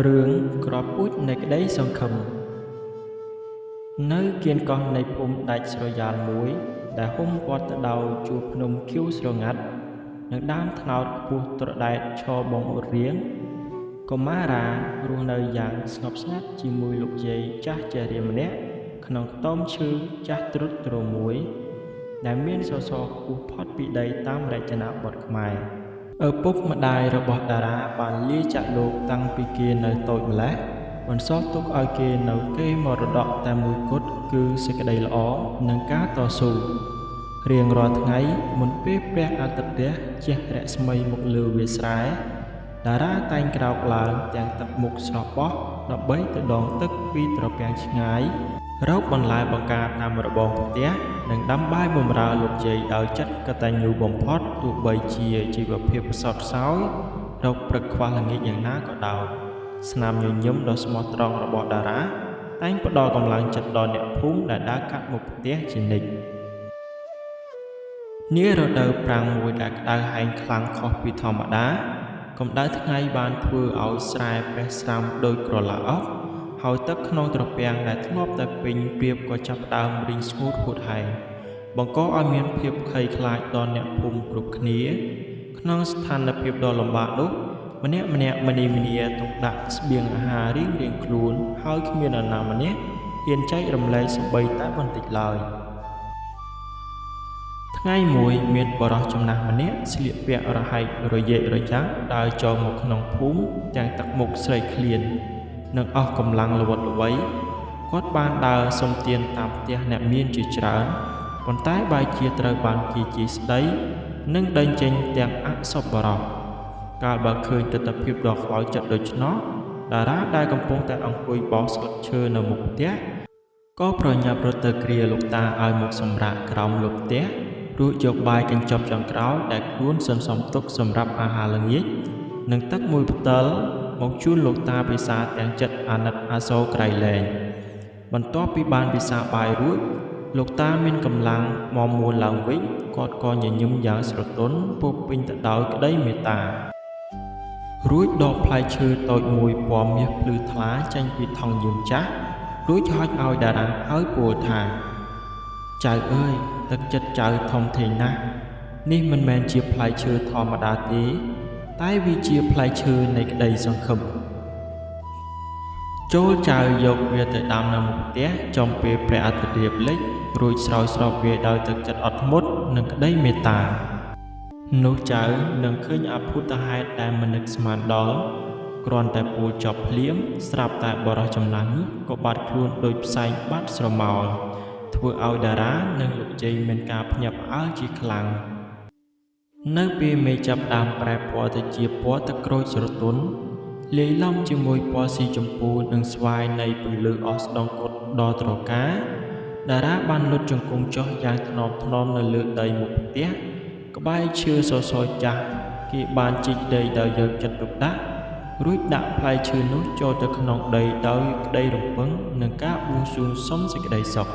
រឿងក្របពូជនៃក្តីសង្ឃឹមនៅគៀនកោះនៃភូមិដាច់ស្រយាលមួយដែលហ៊ុំព័ទ្ធទៅដោយជួរភ្នំខៀវស្រងាត់និងដើមត្នោតខ្ពស់ត្រដែតឈរបងអ៊ុតរៀងកុមារារស់នៅយ៉ាងស្ងប់ស្ងាត់ជាមួយលោកយាយចាស់ជារៀមម្នាក់ក្នុងខ្ទមឈើចាស់ទ្រុឌទ្រោមមួយដែលមានសសរខ្ពស់ផុតពីដីតាមរចនាបថខ្មែរឪពុកម្ដាយរបស់តារាបានលាចាកលោកតាំងពីគេនៅតូចម្ល៉េះបន្សល់ទុកឲ្យគេនៅកេរមរតកតែមួយគត់គឺសេចក្តីល្អនិងការតស៊ូរៀងរាល់ថ្ងៃមុនពេលព្រះអាទិត្យរះជះរស្មីមកលើវាលស្រែតារាតែងក្រោកឡើងទាំងទឹកមុខស្រស់បោះដើម្បីទៅដងទឹកពីត្រពាំងឆ្ងាយរកបន្លែបង្ការតាមរបងផ្ទះនិងដាំបាយបម្រើលោកយាយដោយចិត្តកតញ្ញូបំផុតទោះបីជាជីវភាពសោកសោយរកព្រឹកខ្វះល្ងាចយ៉ាងណាក៏ដោយស្នាមញញឹមដ៏ស្មោះត្រង់របស់តារាតែងផ្ដល់កម្លាំងចិត្តដល់អ្នកភូមិដែលដើរកាត់មុខផ្ទះជានិច្ចនារដូវប្រាំងមួយដែលក្តៅហែងខ្លាំងខុសពីធម្មតាកម្ដៅថ្ងៃបានធ្វើឲ្យស្រែប្រេះស្រាំដោយក្រឡាអុកហើយទឹកក្នុងត្រពាំងដែលធ្លាប់តែពេញព្រាបក៏ចាប់ផ្ដើមរីងស្ងួតហួតហែងបង្កឲ្យមានភាពភ័យខ្លាចដល់អ្នកភូមិគ្រប់គ្នាក្នុងស្ថានភាពដ៏លំបាកនោះម្នាក់មនីទុកដាក់ស្បៀងអាហាររៀងខ្លួនហើយគ្មាននរណាម្នាក់ហ៊ានចែករំលែកសូម្បីតែបន្តិចឡើយថ្ងៃមួយមានបរិសុចំណាស់ម្នាក់ស្លៀកពាក់រហែករយេករយ៉ាក់ដើរចូលមកក្នុងភូមិទាំងទឹកមុខស្រេកឃ្លាននិងអស់កម្លាំងល្វត់ល្វីគាត់បានដើរសុំទានតាមផ្ទះអ្នកមានជាច្រើនប៉ុន្តែបែរជាត្រូវបានគេជេរស្ដីនិងដេញចេញទាំងអសប្បុរសកាលបើឃើញទស្សនភាពដ៏ខ្លោចចិត្តដូច្នោះតារាដែលកំពុងតែអង្គុយបោសស្លឹកឈើនៅមុខផ្ទះក៏ប្រញាប់រត់ទៅគ្រាលោកតាឲ្យមកសម្រាកក្រោមលប់ផ្ទះរួចយកបាយកញ្ចប់ចុងក្រោយដែលខ្លួនសន្សំទុកសម្រាប់អាហារល្ងាចនិងទឹកមួយផ្តិលមកជូនលោកតាពិសាទាំងចិត្តអាណិតអាសូរក្រៃលែងបន្ទាប់ពីបានពិសាបាយរួចលោកតាមានកម្លាំងមាំមួនឡើងវិញគាត់ក៏ញញឹមយ៉ាងស្រទន់ពោពេញទៅដោយក្តីមេត្តារួចដកផ្លែឈើតូចមួយពណ៌មាសភ្លឺថ្លាចេញពីថង់យាមចាស់រួចហុចឲ្យតារាហើយពោលថាចៅអើយទឹកចិត្តចៅធំធេងណាស់នេះមិនមែនជាផ្លែឈើធម្មតាទេតែវាជាផ្លែឈើនៃក្តីសង្ឃឹមចូលចៅយកវាទៅដាំនៅមុខផ្ទះចំពេលព្រះអាទិត្យរៀបលិចរួចស្រោចស្រពវាដោយទឹកចិត្តអត់ធ្មត់និងក្តីមេត្តានោះចៅនឹងឃើញអភូតហេតុដែលមិននឹកស្មានដល់គ្រាន់តែពោលចប់ភ្លាមស្រាប់តែបរិសុចំណាស់នោះក៏បាត់ខ្លួនដោយផ្សែងបាត់ស្រមោលធ្វើឲ្យតារានិងលោកជ័យមានការភ្ញាក់ផ្អើលជាខ្លាំងនៅពេលមេឃចាប់ដើមប្រែពណ៌ទៅជាពណ៌ទឹកក្រូចស្រទន់លាយឡំជាមួយពណ៌ស៊ីចម្ពូនិងស្វាយនៃពន្លឺអស់ស្ដងគត់ដ៏ត្រកាតារាបានលុតជង្គង់ចុះយ៉ាងថ្នមនៅលើដីមុខផ្ទះក្បែរឈើសសរចាស់គេបានជីកដីដោយយកចិត្តទុកដាក់រួចដាក់ផ្លែឈើនោះចូលទៅក្នុងដីដោយក្តីរំពឹងនិងការបួងសួងសុំសេចក្តីសុខ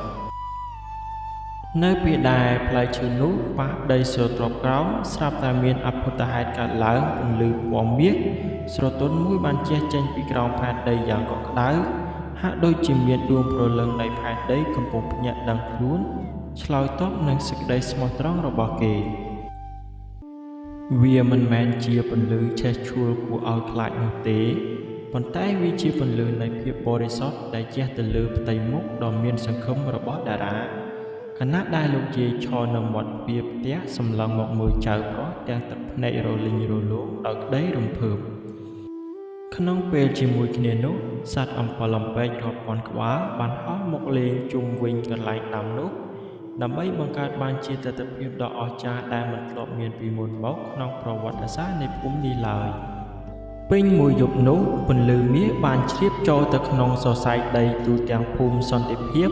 នៅពេលដែលផ្លែឈើនោះប៉ះដីស្រទាប់ក្រោមស្រាប់តែមានអភូតហេតុកើតឡើងពន្លឺពណ៌មាសស្រទន់មួយបានជះចេញពីក្រោមផែនដីយ៉ាងកក់ក្ដៅហាក់ដូចជាមានដួងព្រលឹងនៃផែនដីកំពុងភ្ញាក់ដឹងខ្លួនឆ្លើយតបនឹងសេចក្តីស្មោះត្រង់របស់គេវាមិនមែនជាពន្លឺឆេះឆួលគួរឲ្យខ្លាចនោះទេប៉ុន្តែវាជាពន្លឺនៃភាពបរិសុទ្ធដែលជះទៅលើផ្ទៃមុខដ៏មានសង្ឃឹមរបស់តារាខណៈដែលលោកយាយឈរនៅមាត់ទ្វារផ្ទះសម្លឹងមកមើលចៅប្រុសទាំងទឹកភ្នែករលីងរលោងដោយក្តីរំភើបក្នុងពេលជាមួយគ្នានោះសត្វអំពិលអំពែករាប់ពាន់ក្បាលបានហោះមកលេងជុំវិញកន្លែងដាំនោះដើម្បីបង្កើតបានជាទិដ្ឋភាពដ៏អស្ចារ្យដែលមិនធ្លាប់មានពីមុនមកក្នុងប្រវត្តិសាស្ត្រនៃភូមិនេះឡើយពេញមួយយប់នោះពន្លឺមាសបានជ្រាបចូលទៅក្នុងសរសៃដីទូទាំងភូមិសន្តិភាព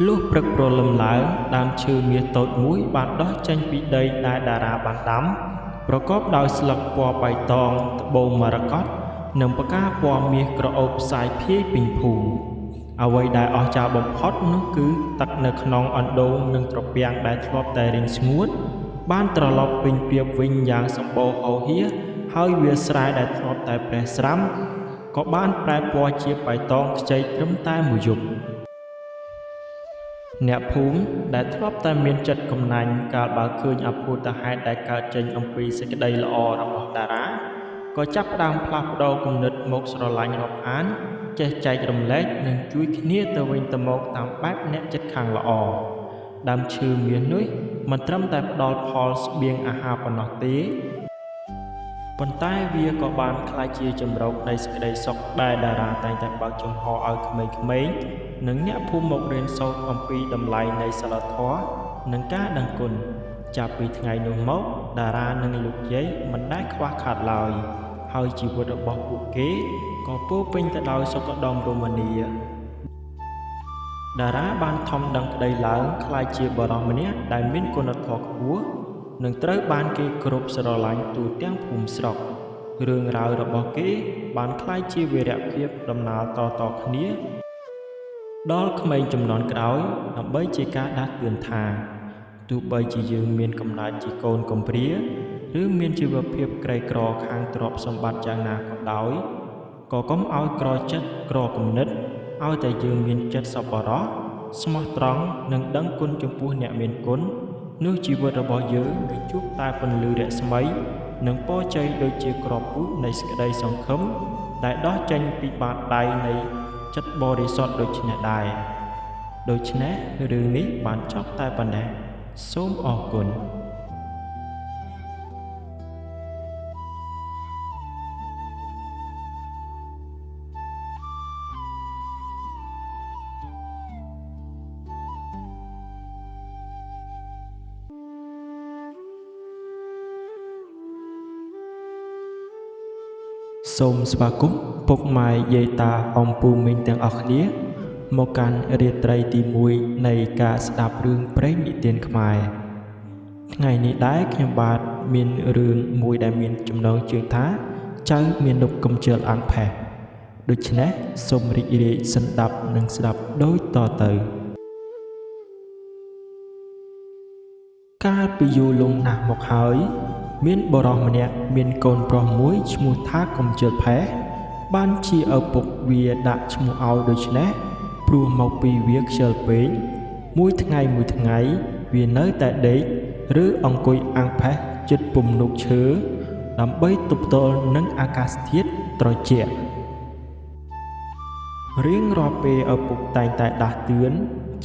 លុះព្រឹកព្រលឹមឡើងដើមឈើមាសតូចមួយបានដុះចេញពីដីដែលតារាបានដាំប្រកបដោយស្លឹកពណ៌បៃតងត្បូងមរកតនិងផ្កាពណ៌មាសក្រអូបផ្សាយភាយពេញភូមិអ្វីដែលអស្ចារ្យបំផុតនោះគឺទឹកនៅក្នុងអណ្ដូងនិងត្រពាំងដែលធ្លាប់តែរីងស្ងួតបានត្រឡប់ពេញព្រាបវិញយ៉ាងសម្បូរហូរហៀហើយវាលស្រែដែលធ្លាប់តែប្រេះស្រាំ ក៏បានប្រែពណ៌ជាបៃតងខ្ចីត្រឹមតែមួយយប់អ្នកភូមិដែលធ្លាប់តែមានចិត្តកំណាញ់កាលបើឃើញអភូតហេតុដែលកើតចេញអំពីសេចក្តីល្អរបស់តារាក៏ចាប់ផ្ដើមផ្លាស់ប្ដូរគំនិតមកស្រឡាញ់រាប់អានចេះចែករំលែកនិងជួយគ្នាទៅវិញទៅមកតាមបែបអ្នកចិត្តខាងល្អដើមឈើមាសនោះមិនត្រឹមតែផ្ដល់ផលស្បៀងអាហារប៉ុណ្ណោះទេប៉ុន្តែវាក៏បានក្លាយជាជំរកនៃសេចក្តីសុខដែលតារាតែងតែបើកចំហឲ្យក្មេងៗនិងអ្នកភូមិមករៀនសូត្រអំពីតម្លៃនៃសីលធម៌និងការដឹងគុណចាប់ពីថ្ងៃនោះមកតារានិងលោកយាយមិនដែលខ្វះខាតឡើយហើយជីវិតរបស់ពួកគេក៏ពោរពេញទៅដោយសុខដុមរមនាតារាបានធំដឹងក្តីឡើងក្លាយជាបរិសុទ្ធម្នាក់ដែលមានគុណធម៌ខ្ពស់និងត្រូវបានគេគោរពស្រឡាញ់ទូទាំងភូមិស្រុករឿងរ៉ាវរបស់គេបានក្លាយជាវីរភាពដំណាលតគ្នាដល់ក្មេងជំនាន់ក្រោយដើម្បីជាការដាស់តឿនថាទោះបីជាយើងមានកំណើតជាកូនកំព្រាឬមានជីវភាពក្រីក្រខាងទ្រព្យសម្បត្តិយ៉ាងណាក៏ដោយក៏កុំឲ្យក្រចិត្តក្រគំនិតឲ្យតែយើងមានចិត្តសប្បុរសស្មោះត្រង់និងដឹងគុណចំពោះអ្នកមានគុណនោះជីវិតរបស់យើងនឹងជួបតែពន្លឺរស្មីនិងពរជ័យដូចជាក្របពូជនៃសេចក្តីសង្ឃឹមដែលដោះចេញពីបាតដៃនៃចិត្តបរិសុទ្ធដូចនេះដែរដូច្នេះរឿងនេះបានចប់តែប៉ុណ្ណេះសូមអរគុណសូមស្វាគមន៍ពុកម៉ែយាយតាអំពូមីងទាំងអស់គ្នាមកកាន់រាត្រីទី1នៃការស្ដាប់រឿងព្រេងនិទានខ្មែរថ្ងៃនេះដែរខ្ញុំបាទមានរឿងមួយដែលមានចំណងជើងថាចៅមាននុកកំជិលអាំងផេះដូច្នេះសូមរីករាយស្ដាប់និងស្ដាប់ដូចតទៅកាលពីយូរលង់ណាស់មកហើយមានបុរសម្នាក់មានកូនប្រុសមួយឈ្មោះថាកំជិលផេះបានជាឪពុកវាដាក់ឈ្មោះឲ្យដូច្នេះព្រោះមកពីវាខ្ជិលពេកមួយថ្ងៃវានៅតែដេកឬអង្គុយអាំងផេះជិតពំនុកឈើដើម្បីទប់ទល់នឹងអាកាសធាតុត្រជាក់រៀងរាល់ពេលឪពុកតែងតែដាស់តឿន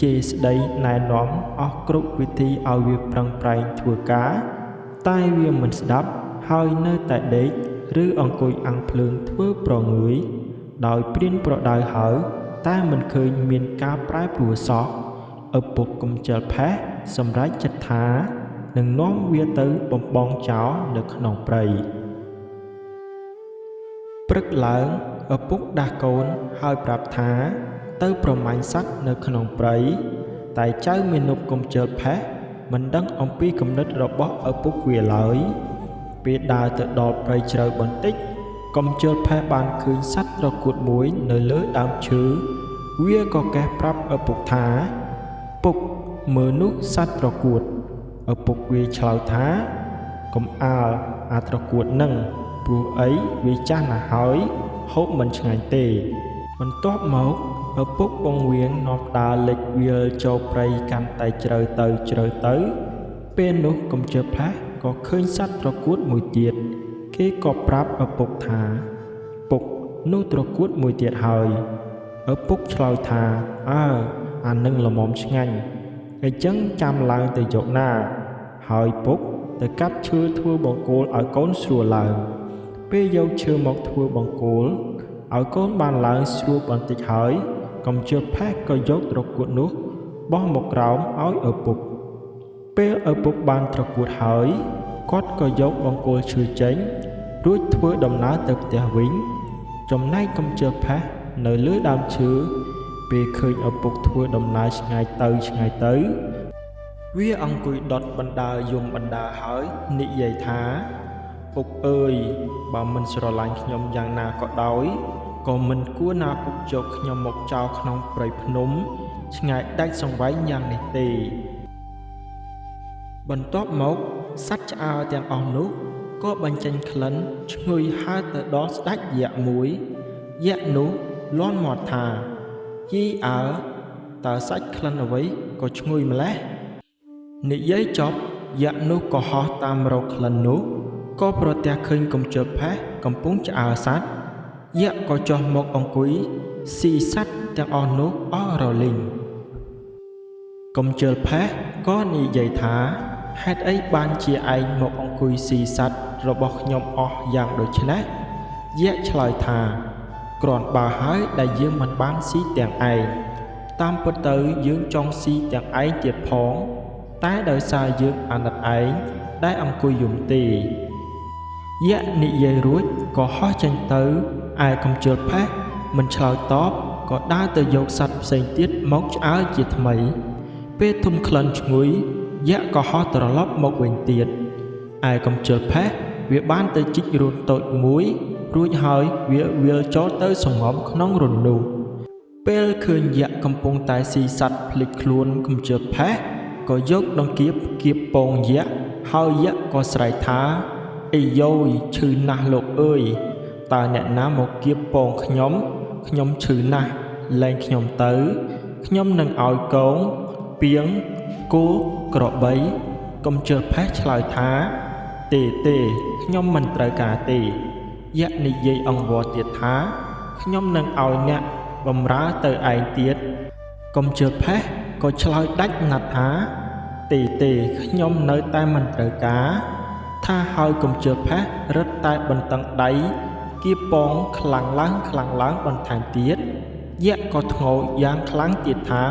ជេរស្ដីណែនាំអស់គ្រប់វិធីឲ្យវាប្រឹងប្រែងធ្វើការតែវាមិនស្ដាប់ហើយនៅតែដេកឬអង្គុយអាំងភ្លើងធ្វើប្រងើយដោយព្រានប្រដៅហើយតែមិនឃើញមានការប្រែប្រួលសោះឪពុកកំជិលផេះសម្រេចចិត្តថានឹងនាំវាទៅបំបងចោលនៅក្នុងព្រៃព្រឹកឡើងឪពុកដាស់កូនហើយប្រាប់ថាទៅប្រមាញ់សត្វនៅក្នុងព្រៃតែចៅមានុបកំជិលផេះមិនដឹងអំពីគំនិតរបស់ឪពុកវាឡើយពេលដើរទៅដល់ព្រៃជ្រៅបន្តិចកំជិលផេះបានឃើញសត្វត្រកួតមួយនៅលើដើមឈើវាក៏កេះប្រាប់ឪពុកថាពុកមើលនោះសត្វត្រកួតឪពុកវាឆ្លើយថាកុំអាលអាត្រកួតនឹងព្រោះអីវាចាស់ណាស់ហើយហូបមិនឆ្ងាញ់ទេបន្ទាប់មកឪពុកបង្វៀងនាំដើរលិចវាលចូលព្រៃកាន់តែជ្រៅទៅពេលនោះកំជិលផេះក៏ឃើញសត្វត្រកួតមួយទៀតគេក៏ប្រាប់ឪពុកថាពុកនោះត្រកួតមួយទៀតហើយឪពុកឆ្លើយថាអានឹងល្មមឆ្ងាញ់អញ្ចឹងចាំឡើងទៅយកណាហើយពុកទៅកាប់ឈើធ្វើបង្គោលឲ្យកូនស្រួលឡើងពេលយកឈើមកធ្វើបង្គោលឲ្យកូនបានឡើងស្រួលបន្តិចហើយកំជិលផេះក៏យកត្រកួតនោះបោះមកក្រោមឲ្យឪពុកពេលឪពុកបានត្រកួតហើយគាត់ក៏យកបង្គោលឈើចេញរួចធ្វើដំណើរទៅផ្ទះវិញចំណែកកំជិលផេះនៅលើដើមឈើពេលឃើញឪពុកធ្វើដំណើរឆ្ងាយទៅវាអង្គុយដុតបណ្ដើរយំបណ្ដើរហើយនិយាយថាពុកអើយបើមិនស្រឡាញ់ខ្ញុំយ៉ាងណាក៏ដោយក៏មិនគួរណាពុកយកខ្ញុំមកចោលក្នុងព្រៃភ្នំឆ្ងាយដាច់សង្វែងយ៉ាងនេះទេបន្ទាប់មកសត្វឆ្អើរទាំងអស់នោះក៏បញ្ចេញក្លិនឈ្ងុយហើរទៅដល់ស្ដេចយក្សមួយ យៈនោះលាន់មាត់ថាយីអើតើសាច់ក្លិនអ្វីក៏ឈ្ងុយម្ល៉េះនិយាយចប់យៈនោះក៏ហោះតាមរកក្លិននោះក៏ប្រទះឃើញកំជិលផេះកំពុងឆ្អើរសត្វយៈក៏ចុះមកអង្គុយស៊ីសត្វទាំងអស់នោះអស់រលីងកំជិលផេះក៏និយាយថាហេតុអីបានជាឯងមកអង្គុយស៊ីសត្វរបស់ខ្ញុំអស់យ៉ាងដូចនេះយៈឆ្លើយថាគ្រាន់បើហើយដែលយើងមិនបានស៊ីទាំងឯងតាមពិតទៅយើងចង់ស៊ីទាំងឯងទៀតផងតែដោយសារយើងអាណិតឯងដែលអង្គុយយំទេយៈនិយាយរួចក៏ហោះចេញទៅឯកំជិលផេះមិនឆ្លើយតបក៏ដើរទៅយកសត្វផ្សេងទៀតមកឆ្អើរជាថ្មីពេលធំក្លិនឈ្ងុយយៈក៏ហោះត្រឡប់មកវិញទៀតឯកំជិលផេះវាបានទៅជីករន្ធតូចមួយរួចហើយវាវាលចូលទៅសង្ងំក្នុងរន្ធនោះពេលឃើញយៈកំពុងតែស៊ីសត្វភ្លេចខ្លួនកំជិលផេះក៏យកដង្កៀបគៀបពងយៈហើយយៈក៏ស្រែកថាអីយ៉ូយឈឺណាស់លោកអើយតើអ្នកណាមកគៀបពងខ្ញុំឈឺណាស់លែងខ្ញុំទៅខ្ញុំនឹងឲ្យកងពាងគោក្របីកំជិលផេះឆ្លើយថាទេខ្ញុំមិនត្រូវការទេយៈនិយាយអង្វរទៀតថាខ្ញុំនឹងឲ្យអ្នកបម្រើទៅឯងទៀតកំជិលផេះក៏ឆ្លើយដាច់ណាត់ថាទេខ្ញុំនៅតែមិនត្រូវការថាហើយកំជិលផេះរឹតតែបន្តឹងដៃគៀបពងខ្លាំងឡើងបន្ថែមទៀតយៈក៏ធ្ងោយ៉ាងខ្លាំងទៀតថា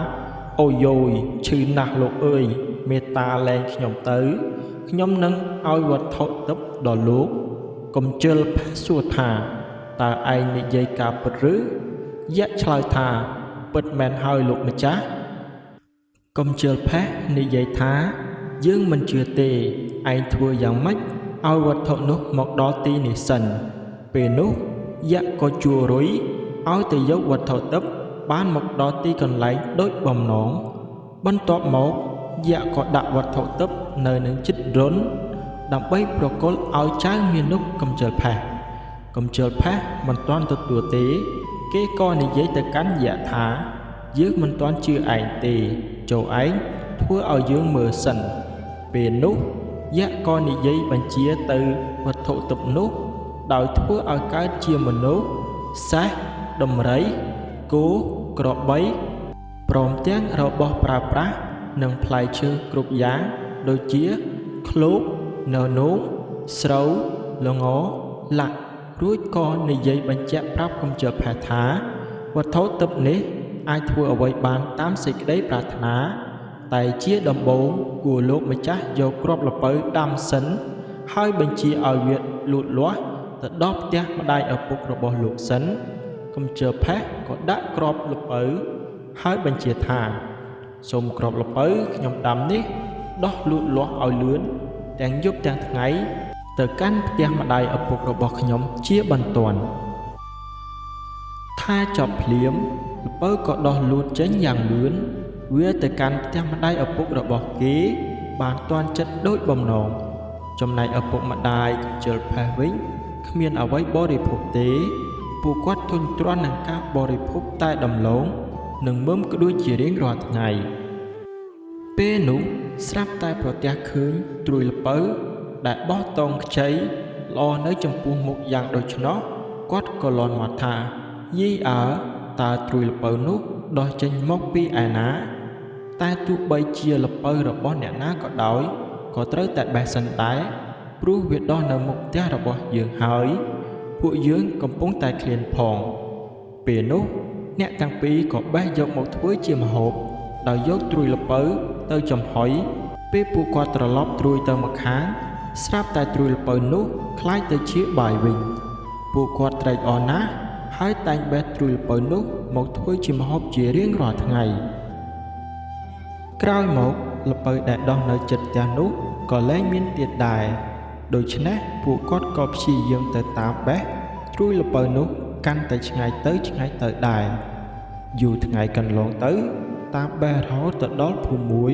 អូយ៉ូយឈឺណាស់លោកអើយមេត្តាលែងខ្ញុំទៅខ្ញុំនឹងឲ្យវត្ថុទិព្វដល់លោកកំជិលផេះសួរថាតើឯងនិយាយការពិតឬយៈឆ្លើយថាពិតមែនហើយលោកម្ចាស់កំជិលផេះនិយាយថាយើងមិនជឿទេឯងធ្វើយ៉ាងម៉េចឲ្យវត្ថុនោះមកដល់ទីនេះសិនពេលនោះយៈក៏ជួរុយឲ្យទៅយកវត្ថុទិព្វបានមកដល់ទីកន្លែងដូចបំណងបន្ទាប់មកយៈក៏ដាក់វត្ថុទិព្វនៅនឹងជិតរន្ធដើម្បីប្រគល់ឲ្យចៅមាណុកកំជិលផេះមិនទាន់ទទួលទេគេក៏និយាយទៅកាន់យៈថាយើងមិនទាន់ជឿឯងទេចូលឯងធ្វើឲ្យយើងមើលសិនពេលនោះយៈក៏និយាយបញ្ជាទៅវត្ថុទិព្វនោះដោយធ្វើឲ្យកើតជាមនុស្សសេះដំរីគោក្របីព្រមទាំងរបស់ប្រើប្រាស់និងផ្លែឈើគ្រប់យ៉ាងដូចជាឃ្លោកននោងស្រូវល្ងលាក់រួចក៏និយាយបញ្ជាក់ប្រាប់កំជិលផេះថាវត្ថុទិព្វនេះអាចធ្វើអ្វីបានតាមសេចក្តីប្រាថ្នាតែជាដំបូងគួរលោកម្ចាស់យកគ្រាប់ល្ពៅដាំសិនហើយបញ្ជាឲ្យវាលូតលាស់ទៅដល់ផ្ទះម្ដាយឪពុករបស់លោកសិនកំជិលផេះក៏ដាក់គ្រាប់ល្ពៅហើយបញ្ជាថាសូមគ្រាប់ល្ពៅខ្ញុំដាំនេះដោះលូតលាស់ឲ្យលឿនទាំងយប់ទាំងថ្ងៃទៅកាន់ផ្ទះម្ដាយឪពុករបស់ខ្ញុំជាបន្ទាន់ថាចប់ភ្លាមល្ពៅក៏ដោះលូតចេញយ៉ាងលឿនវាទៅកាន់ផ្ទះម្ដាយឪពុករបស់គេបានទាន់ចិត្តដូចបំណងចំណែកឪពុកម្ដាយកំជិលផេះវិញគ្មានអ្វីបរិភោគទេពួកគាត់ធុញទ្រាន់នឹងការបរិភោគតែដំឡូងនិងមើមក្ដួចជារៀងរាល់ថ្ងៃពេលនោះស្រាប់តែប្រទះឃើញត្រួយល្ពៅដែលបោះតងខ្ចីល្អនៅចំពោះមុខយ៉ាងដូច្នោះគាត់ក៏លាន់មាត់ថាយីអើតើត្រួយល្ពៅនោះដោះចេញមកពីឯណាតែទោះបីជាល្ពៅរបស់អ្នកណាក៏ដោយក៏ត្រូវតែបេះសិនដែរព្រោះវាដោះនៅមុខផ្ទះរបស់យើងហើយពួកយើងកំពុងតែឃ្លានផងពេលនោះអ្នកទាំងពីរក៏បេះយកមកធ្វើជាម្ហូបដោយយកត្រួយល្ពៅទៅចំហុយពេលពួកគាត់ត្រឡប់ត្រួយទៅម្ខាងស្រាប់តែត្រួយល្ពៅនោះคล้ายទៅជាបាយវិញពួកគាត់ត្រេកអរណាស់ហើយតែងបេះត្រួយល្ពៅនោះមកធ្វើជាម្ហូបជារៀងរាល់ថ្ងៃក្រោយមកល្ពៅដែលដោះនៅជិតផ្ទះនោះក៏លែងមានទៀតដែរដូច្នេះពួកគាត់ក៏ព្យាយាមទៅតាមបេះត្រួយល្ពៅនោះកាន់តែឆ្ងាយទៅដែរយូរថ្ងៃកន្លងទៅតាមបេះរហូតទៅដល់ភូមិមួយ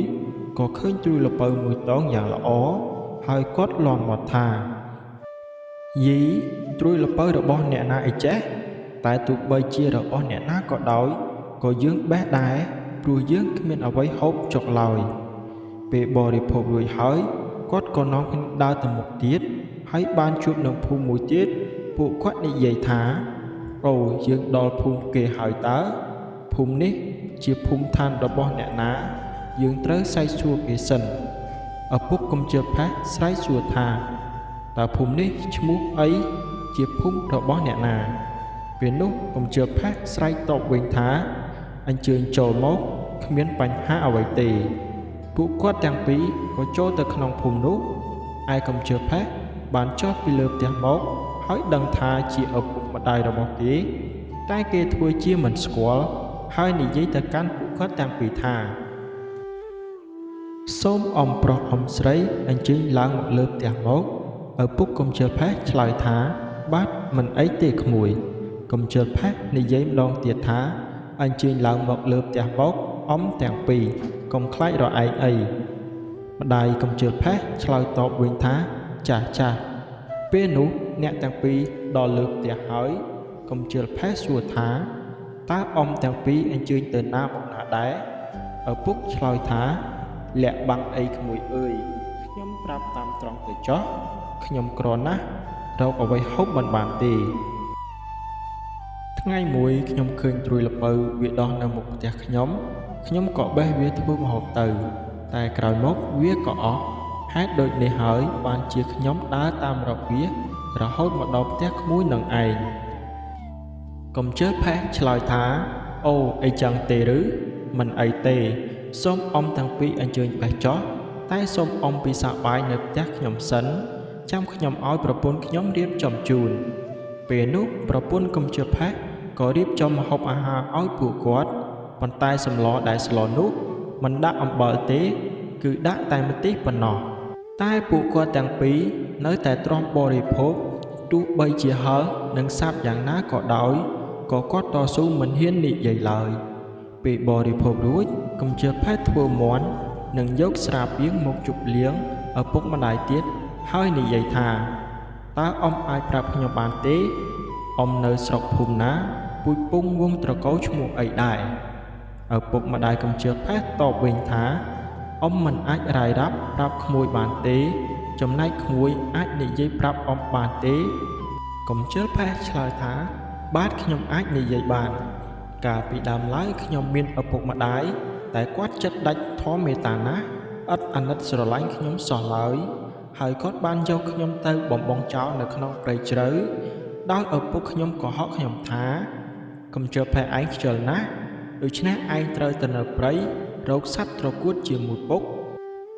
ក៏ឃើញត្រួយល្ពៅមួយតងយ៉ាងល្អហើយគាត់លាន់មាត់ថាយីត្រួយល្ពៅរបស់អ្នកណាអីចេះ តែទោះបីជារបស់អ្នកណាក៏ដោយក៏យើងបេះដែរព្រោះយើងគ្មានអ្វីហូបចុកឡើយពេលបរិភោគរួចហើយគាត់ក៏នាំគ្នាដើរទៅមុខទៀតហើយបានជួបនឹងភូមិមួយទៀតពួកគាត់និយាយថាអូយើងដល់ភូមិគេហើយតើភូមិនេះជាភូមិឋានរបស់អ្នកណាយើងត្រូវសែកសួរគេសិនឪពុកកំជិលផាសស្រែកសួរថាតើភូមិនេះឈ្មោះអីជាភូមិរបស់អ្នកណាពេលនោះកំជិលផាសស្រែកតបវិញថាអញ្ជើញចូលមកគ្មានបញ្ហាអ្វីទេពួកគាត់ទាំងពីរក៏ចូលទៅក្នុងភូមិនោះឯកំជិលផាសបានចុះពីលើផ្ទះមកហើយដឹងថាជាឪពុកម្ដាយរបស់គេតែគេធ្វើជាមិនស្គាល់ហើយនិយាយទៅកាន់ពួកគាត់ទាំងពីរថាសូមអំប្រុសអំស្រីអញ្ជើញឡើងមកលើផ្ទះមកឪពុកកំជិលផាសឆ្លើយថាបាទមិនអីទេក្មួយកំជិលផាសនិយាយម្ដងទៀតថាអញ្ជើញឡើងមកលើផ្ទះមកអំទាំងពីរកុំខ្លាចរឯងអីម្ដាយកំជិលផាសឆ្លើយតបវិញថាចាស់ចាស់ពេលនោះអ្នកទាំងពីរដល់លើផ្ទះហើយកំជិលផាសសួរថាតើអំទាំងពីរអញ្ជើញទៅណាមកណាដែរឪពុកឆ្លើយថាលាក់បាំងអីក្មួយអើយខ្ញុំប្រាប់តាមត្រង់ទៅចុះខ្ញុំក្រណាស់រកអ្វីហូបមិនបានទេថ្ងៃមួយខ្ញុំឃើញត្រួយល្ពៅវាដោះនៅមុខផ្ទះខ្ញុំក៏បេះវាធ្វើម្ហូបទៅតែក្រោយមកវាក៏អស់ហេតុដូចនេះហើយបានជាខ្ញុំដើរតាមរកវារហូតមកដល់ផ្ទះក្មួយនឹងឯងកំជិលផាសឆ្លើយថាអូអីចឹងទេឬមិនអីទេសូមអ៊ំទាំងពីរអញ្ជើញបេះចុះតែសូមអ៊ំពិសាបាយនៅផ្ទះខ្ញុំសិនចាំខ្ញុំឲ្យប្រពន្ធខ្ញុំរៀបចំជូនពេលនោះប្រពន្ធកំជិលផាសក៏រៀបចំម្ហូបអាហារឲ្យពួកគាត់ប៉ុន្តែសម្លដែលស្លនោះមិនដាក់អំបិលទេគឺដាក់តែម្ទេសប៉ុណ្ណោះតែពួកគាត់ទាំងពីរនៅតែទ្រាំបរិភោគទោះបីជាហឹរនិងសាប់យ៉ាងណាក៏ដោយក៏គាត់តស៊ូមិនហ៊ាននិយាយឡើយពេលបរិភោគរួចកំជិលផាសធ្វើមាន់និងយកស្រាពាងមកជប់លៀងឪពុកម្ដាយទៀតហើយនិយាយថាតើអ៊ំអាចប្រាប់ខ្ញុំបានទេអ៊ំនៅស្រុកភូមិណាពូជពងវងត្រកូលឈ្មោះអីដែរឪពុកម្ដាយកំជិលផាសតបវិញថាអ៊ំមិនអាចរាយរាប់ប្រាប់ក្មួយបានទេចំណែកក្មួយអាចនិយាយប្រាប់អ៊ំបានទេកំជិលផាសឆ្លើយថាបាទខ្ញុំអាចនិយាយបានកាលពីដើមឡើយខ្ញុំមានឪពុកម្ដាយតែគាត់ចិត្តដាច់ធម៌មេត្តាណាស់ឥតអាណិតស្រឡាញ់ខ្ញុំសោះឡើយហើយគាត់បានយកខ្ញុំទៅបំបងចោលនៅក្នុងព្រៃជ្រៅដោយឪពុកខ្ញុំក៏ហៅខ្ញុំថាកំជិលផាសឯងខ្ជិលណាស់ដូច្នេះឯងត្រូវទៅនៅព្រៃរកសត្វត្រកួតជាមួយពុក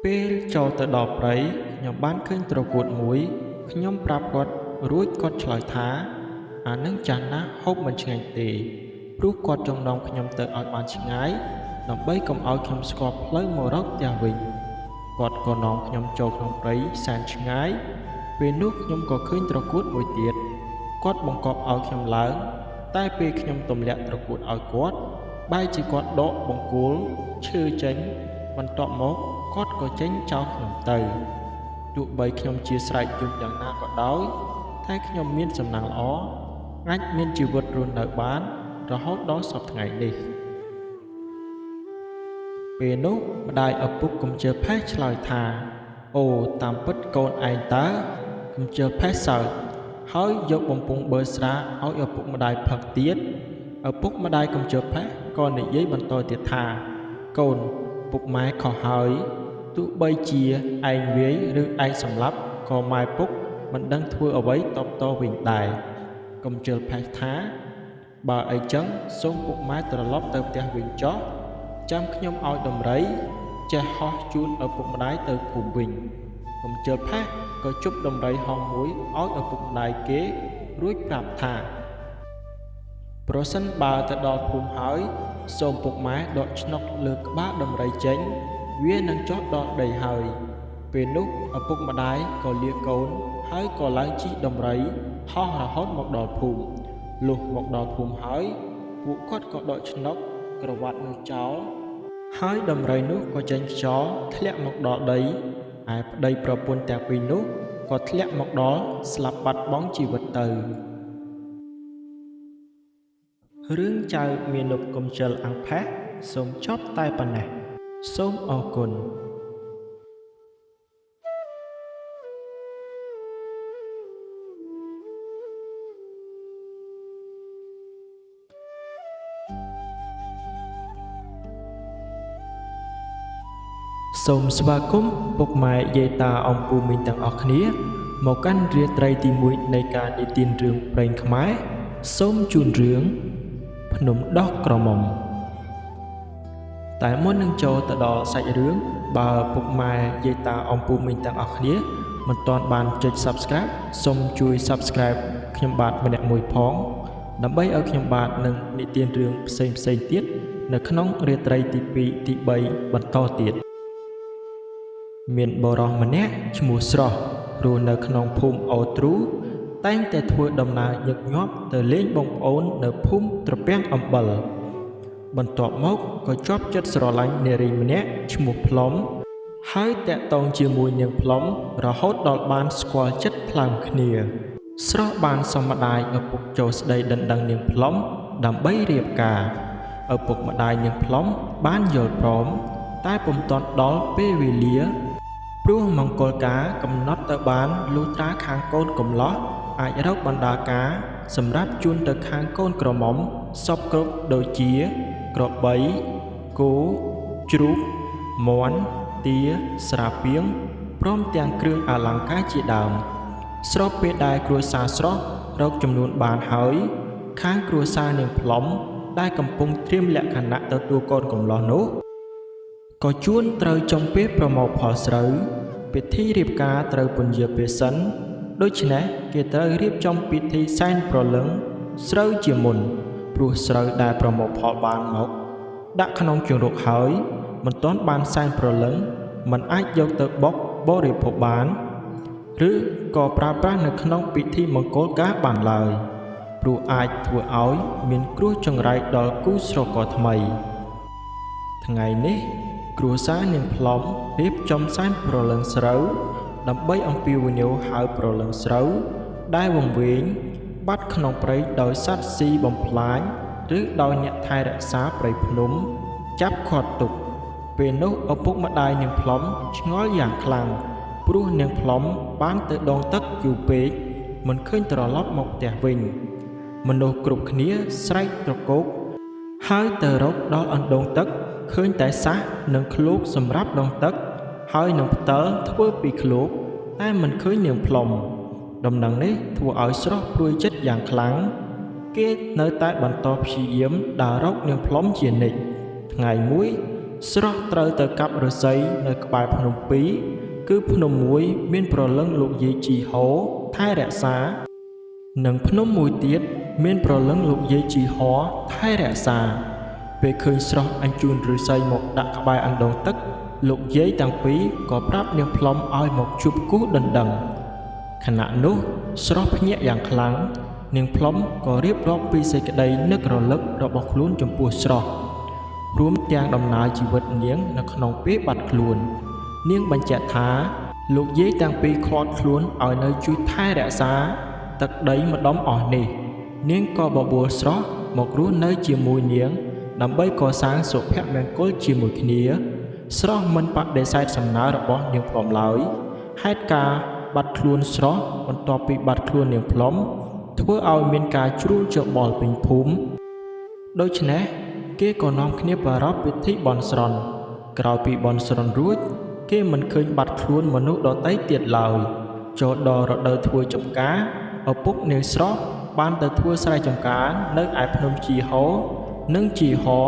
ពេលចូលទៅដល់ព្រៃខ្ញុំបានឃើញត្រកួតមួយខ្ញុំប្រាប់គាត់រួចគាត់ឆ្លើយថាអានឹងចាស់ណាស់ហូបមិនឆ្ងាញ់ទេព្រោះគាត់ចង់នាំខ្ញុំទៅឲ្យបានឆ្ងាយដើម្បីកុំឲ្យខ្ញុំស្គាល់ផ្លូវមករកផ្ទះវិញគាត់ក៏នាំខ្ញុំចូលក្នុងព្រៃសែនឆ្ងាយពេលនោះខ្ញុំក៏ឃើញត្រកួតមួយទៀតគាត់បង្គាប់ឲ្យខ្ញុំឡើងតែពេលខ្ញុំទម្លាក់ត្រកួតឲ្យគាត់បែរជាគាត់ដកបង្គោលឈើចេញបន្ទាប់មកគាត់ក៏ចេញចោលខ្ញុំទៅទោះបីខ្ញុំជាស្រែកយំយ៉ាងណាក៏ដោយតែខ្ញុំមានសំណាងល្អអាចមានជីវិតរស់នៅបានរហូតដល់សប្តាហ៍ថ្ងៃនេះពេលនោះម្ដាយឪពុកកំជិលផាសឆ្លើយថាអូតាមពិតកូនឯងតើកំជិលផាសសើចហើយយកបំពង់បឺស្រាឲ្យឪពុកម្ដាយផឹកទៀតឪពុកម្ដាយកំជិលផាសក៏និយាយបន្តទៀតថាកូនពុកម៉ែខុសហើយទោះបីជាឯងវាយឬឯងសម្លាប់ក៏ម៉ែពុកមិនដឹងធ្វើអ្វីតបតវិញដែរកំជិលផាសថាបើអីចឹងសូមពុកម៉ែត្រឡប់ទៅផ្ទះវិញចុះចាំខ្ញុំឲ្យដំរីចេះហោះជូនឪពុកម្ដាយទៅភូមិវិញកំជិលផាសក៏ជប់ដំរីហោះមួយឲ្យឪពុកម្ដាយគេរួចប្រាប់ថាប្រសិនបើទៅដល់ភូមិហើយសូមពុកម៉ែដកឆ្នុកលើក្បាលដំរីចេញវានឹងចុះដល់ដីហើយពេលនោះឪពុកម្ដាយក៏លាកូនហើយក៏ឡើងជិះដំរីហោះរហូតមកដល់ភូមិលុះមកដល់ភូមិហើយពួកគាត់ក៏ដកឆ្នុកក្រវ៉ាត់នោះចោលហើយដំរីនោះក៏ចេញខ្យល់ធ្លាក់មកដល់ដីឯប្តីប្រពន្ធទាំងពីរនោះក៏ធ្លាក់មកដល់ស្លាប់បាត់បង់ជីវិតទៅ រឿងចៅមានុបកំជិលអង្គផេះសូមចប់តែប៉ុណ្ណេះសូមអរគុណសូមស្វាគមន៍ពុកម៉ែយាយតាអំពូមីងទាំងអស់គ្នាមកកាន់រាត្រីទី1នៃការនិទានរឿងព្រេងខ្មែរសូមជូនរឿងភ្នំដោះក្រមុំតែមុននឹងចូលទៅដល់សាច់រឿងបើពុកម៉ែយាយតាអំពូមីងទាំងអស់គ្នាមិនទាន់បានចុច Subscribe សូមជួយ Subscribe ខ្ញុំបាទម្នាក់មួយផងដើម្បីឲ្យខ្ញុំបាទនឹងនិទានរឿងផ្សេងទៀតនៅក្នុងរាត្រីទី2ទី3បន្តទៀតមានបុរសម្នាក់ឈ្មោះស្រស់រស់នៅក្នុងភូមិអូទ្រូតែងតែធ្វើដំណើរញឹកញាប់ទៅលេងបងប្អូននៅភូមិត្រពាំងអំបិលបន្ទាប់មកក៏ជាប់ចិត្តស្រឡាញ់នារីម្នាក់ឈ្មោះផ្លុំហើយតាក់ទងជាមួយនាងផ្លុំរហូតដល់បានស្គាល់ចិត្តផ្លើមគ្នាស្រស់បានសុំម្ដាយឪពុកចូលស្ដីដណ្ដឹងនាងផ្លុំដើម្បីរៀបការឪពុកម្ដាយនាងផ្លុំបានយល់ព្រមតែពុំទាន់ដល់ពេលវេលាព្រោះមង្គលការកំណត់ទៅបានលុះត្រាខាងកូនកំឡោះអាចរកបណ្ដាការសម្រាប់ជូនទៅខាងកូនក្រមុំសពគ្រប់ដូចជាក្របីគោជ្រូកមាន់ទាស្រាពាងព្រមទាំងគ្រឿងអលង្ការជាដើមស្របពេលដែលគ្រួសារស្រស់រកចំនួនបានហើយខាងគ្រួសារនាងផ្លុំដែលកំពុងត្រៀមលក្ខណៈទទួលកូនកំឡោះនោះក៏ជួនត្រូវចំពេលប្រមូលផលស្រូវពិធីរៀបការត្រូវពន្យាពេលសិនដូច្នេះគេត្រូវរៀបចំពិធីសែនព្រលឹងស្រូវជាមុនព្រោះស្រូវដែលប្រមូលផលបានមកដាក់ក្នុងជង្រុកហើយមិនទាន់បានសែនព្រលឹងមិនអាចយកទៅបុកបរិភោគបានឬក៏ប្រើប្រាស់នៅក្នុងពិធីមង្គលការបានឡើយព្រោះអាចធ្វើឲ្យមានគ្រោះចង្រៃដល់គូស្រករថ្មីថ្ងៃនេះគ្រួសារនាងផ្លុំរៀបចំសែនព្រលឹងស្រូវដើម្បីអំពាវនាវហៅព្រលឹងស្រូវដែលវង្វេងបាត់ក្នុងព្រៃដោយសត្វស៊ីបំផ្លាញឬដោយអ្នកថែរក្សាព្រៃភ្នំចាប់ឃាត់ទុកពេលនោះឪពុកម្ដាយនាងផ្លុំឆ្ងល់យ៉ាងខ្លាំងព្រោះនាងផ្លុំបានទៅដងទឹកយូរពេកមិនឃើញត្រឡប់មកផ្ទះវិញមនុស្សគ្រប់គ្នាស្រែកត្រកូកហើយទៅរកដល់អណ្ដូងទឹកឃើញតែសះនិងឃ្លោកសម្រាប់ដងទឹកហើយនឹងផ្តិលធ្វើពីឃ្លោកតែមិនឃើញនាងផ្លុំដំណឹងនេះធ្វើឲ្យស្រស់ព្រួយចិត្តយ៉ាងខ្លាំងគេនៅតែបន្តព្យាយាមដើររកនាងផ្លុំជានិច្ចថ្ងៃមួយស្រស់ត្រូវទៅកាប់ឫស្សីនៅក្បែរភ្នំពីរគឺភ្នំមួយមានព្រលឹងលោកយាយជីហោថែរក្សានិងភ្នំមួយទៀតមានព្រលឹងលោកយាយជីហោថែរក្សាពេលឃើញស្រស់អញ្ជូនឫស្សីមកដាក់ក្បែរអណ្ដូងទឹកលោកយាយទាំងពីរក៏ប្រាប់នាងផ្លុំឲ្យមកជួបគូដណ្ដឹងខណៈនោះស្រស់ភ្ញាក់យ៉ាងខ្លាំងនាងផ្លុំក៏រៀបរាប់ពីសេចក្តីនឹករលឹករបស់ខ្លួនចំពោះស្រស់រួមទាំងដំណើរជីវិតនាងនៅក្នុងពេលបាត់ខ្លួននាងបញ្ជាក់ថាលោកយាយទាំងពីរឃាត់ខ្លួនឲ្យនៅជួយថែរក្សាទឹកដីម្ដុំអស់នេះនាងក៏បបួលស្រស់មករស់នៅជាមួយនាងដើម្បីកសាងសុភមង្គលជាមួយគ្នាស្រស់មិនបដិសេធសំណើរបស់នាងផ្លុំឡើយហេតុការបាត់ខ្លួនស្រស់បន្ទាប់ពីបាត់ខ្លួននាងផ្លុំធ្វើឲ្យមានការជ្រួលច្របល់ពេញភូមិដូច្នេះគេក៏នាំគ្នាប្រារព្ធពិធីបន់ស្រន់ក្រោយពីបន់ស្រន់រួចគេមិនឃើញបាត់ខ្លួនមនុស្សដទៃទៀតឡើយចូលដល់រដូវធ្វើចំការឪពុកនាងស្រស់បានទៅធ្វើស្រែចម្ការនៅឯភ្នំជីហោនិងជីហោ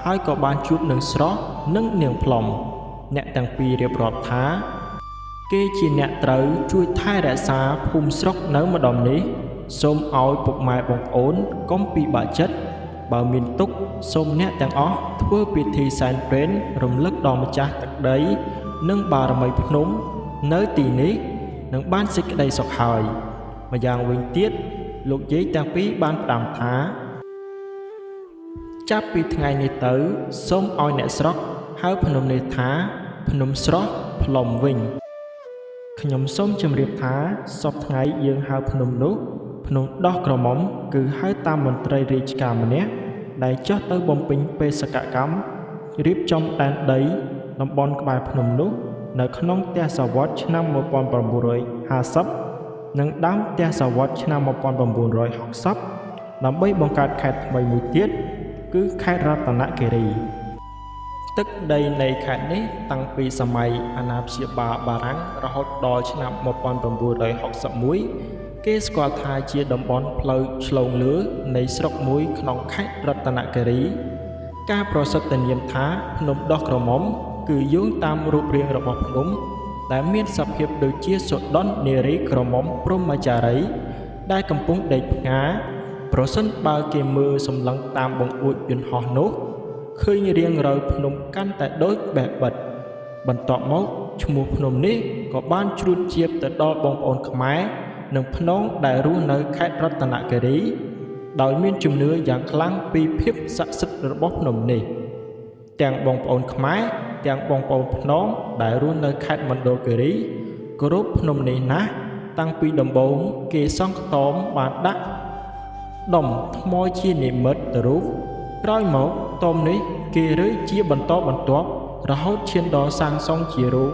ហើយក៏បានជួបនឹងស្រស់និងនាងផ្លុំអ្នកទាំងពីររៀបរាប់ថាគេជាអ្នកត្រូវជួយថែរក្សាភូមិស្រុកនៅម្ដុំនេះសូមឲ្យពុកម៉ែបងប្អូនកុំពិបាកចិត្តបើមានទុក្ខសូមអ្នកទាំងអស់ធ្វើពិធីសែនព្រេនរំលឹកដល់ម្ចាស់ទឹកដីនិងបារមីភ្នំនៅទីនេះនឹងបានសេចក្តីសុខហើយម្យ៉ាងវិញទៀតលោកយាយទាំងពីរបានផ្ដាំថាចាប់ពីថ្ងៃនេះទៅសូមឲ្យអ្នកស្រុកហៅភ្នំនេះថាភ្នំស្រស់ផ្លុំវិញខ្ញុំសូមជម្រាបថាសពថ្ងៃយើងហៅភ្នំនោះភ្ ភ្នំដោះក្រមុំគឺហៅតាមមន្ត្រីរាជការម្នាក់ដែលចុះទៅបំពេញបេសកកម្មរៀបចំដែនដីតំបន់ក្បែរភ្នំនោះនៅក្នុងទសវត្សរ៍ឆ្នាំ 1950 និងដើមទសវត្សរ៍ឆ្នាំ 1960 ដើម្បីបង្កើតខេត្តថ្មីមួយទៀតគឺខេត្តរតនគិរីទឹកដីនៃខេត្តនេះតាំងពីសម័យអាណាព្យាបាលបារាំងរហូតដល់ឆ្នាំ 1961 គេស្គាល់ថាជាតំបន់ផ្លូវឆ្លងលើនៃស្រុកមួយក្នុងខេត្តរតនគិរីការប្រសិទ្ធនាមថាភ្នំដោះក្រមុំគឺយោងតាមរូបរាងរបស់ភ្នំដែលមានសភាពដូចជាសុដន់នារីក្រមុំព្រហ្មចារីដែលកំពុងដេកផ្ងាប្រសិនបើគេមើលសម្លឹងតាមបង្អួចយន្តហោះនោះឃើញរាងរៅភ្នំកាន់តែដូចបេះបិទបន្ទាប់មកឈ្មោះភ្នំនេះក៏បានជ្រួតជ្រាបទៅដល់បងប្អូនខ្មែរនិងភ្នងដែលរស់នៅខេត្តរតនគិរីដោយមានជំនឿយ៉ាងខ្លាំងពីភាពស័ក្តិសិទ្ធិរបស់ភ្នំនេះទាំងបងប្អូនខ្មែរទាំងបងប្អូនភ្នងដែលរស់នៅខេត្តមណ្ឌលគិរីគោរពភ្នំនេះណាស់តាំងពីដំបូងគេសង់ខ្ទមបានដាក់ដុំថ្មជានិមិត្តរូបក្រោយមកខ្ទមនេះគេរើជាបន្តបន្ទាប់រហូតឈានដល់សាងសង់ជារូប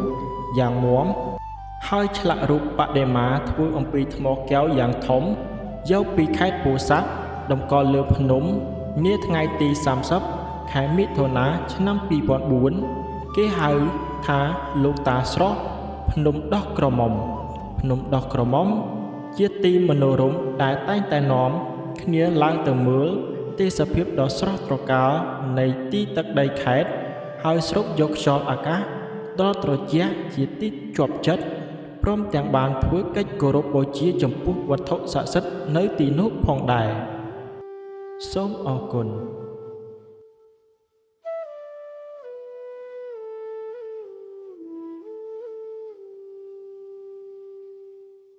យ៉ាងមាំហើយឆ្លាក់រូបបដិមាធ្វើអំពីថ្មកែវយ៉ាងធំយកពីខេត្តពោធិ៍សាត់តម្កល់លើភ្នំនាថ្ងៃទី30 ខែមិថុនាឆ្នាំ 2004 គេហៅថាលោកតាស្រស់ភ្នំដោះក្រមុំភ្នំដោះក្រមុំជាទីមនោរម្យដែលតែងតែនាំគ្នាឡើងទៅមើលទេសភាពដ៏ស្រស់ត្រកាលនៃទីទឹកដីខេត្តហើយស្រូបយកខ្យល់អាកាសដ៏ត្រជាក់ជាទីជាប់ចិត្តព្រមទាំងបានធ្វើកិច្ចគោរពបូជាចំពោះវត្ថុស័ក្តិសិទ្ធិនៅទីនោះផងដែរសូមអរគុណ